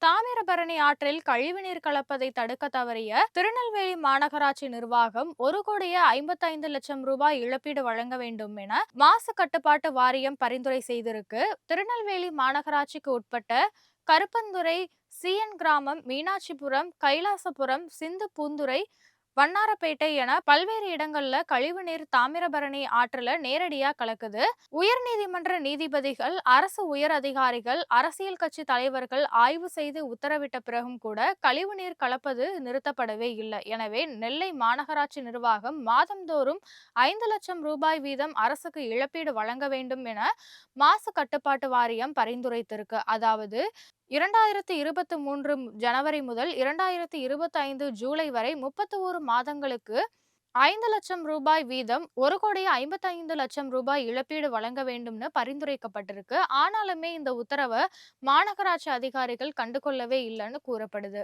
தாமிரபரணி ஆற்றில் கழிவுநீர் கலப்பதை தடுக்க தவறிய திருநெல்வேலி மாநகராட்சி நிர்வாகம் 1,55,00,000 ரூபாய் இழப்பீடு வழங்க வேண்டும் என மாசு கட்டுப்பாட்டு வாரியம் பரிந்துரை செய்திருக்கு. திருநெல்வேலி மாநகராட்சிக்கு உட்பட்ட கருப்பந்துறை, சிஎன் கிராமம், மீனாட்சிபுரம், கைலாசபுரம், சிந்து பூந்துறை, வண்ணாரப்பேட்டை என பல்வேறு இடங்கள்ல கழிவுநீர் தாமிரபரணி ஆற்றுல நேரடியா கலக்குது. உயர்நீதிமன்ற நீதிபதிகள், அரசு உயர் அதிகாரிகள், அரசியல் கட்சி தலைவர்கள் ஆய்வு செய்து உத்தரவிட்ட பிறகும் கூட கழிவுநீர் கலப்பது நிறுத்தப்படவே இல்லை. எனவே நெல்லை மாநகராட்சி நிர்வாகம் மாதந்தோறும் 5,00,000 ரூபாய் வீதம் அரசுக்கு இழப்பீடு வழங்க வேண்டும் என மாசு கட்டுப்பாட்டு வாரியம் பரிந்துரைத்திருக்கு. அதாவது 2023 ஜனவரி முதல் 2025 ஜூலை வரை 31 மாதங்களுக்கு 5,00,000 ரூபாய் வீதம் 1,55,00,000 ரூபாய் இழப்பீடு வழங்க வேண்டும்னு பரிந்துரைக்கப்பட்டிருக்கு. ஆனாலுமே இந்த உத்தரவை மாநகராட்சி அதிகாரிகள் கண்டுகொள்ளவே இல்லைன்னு கூறப்படுது.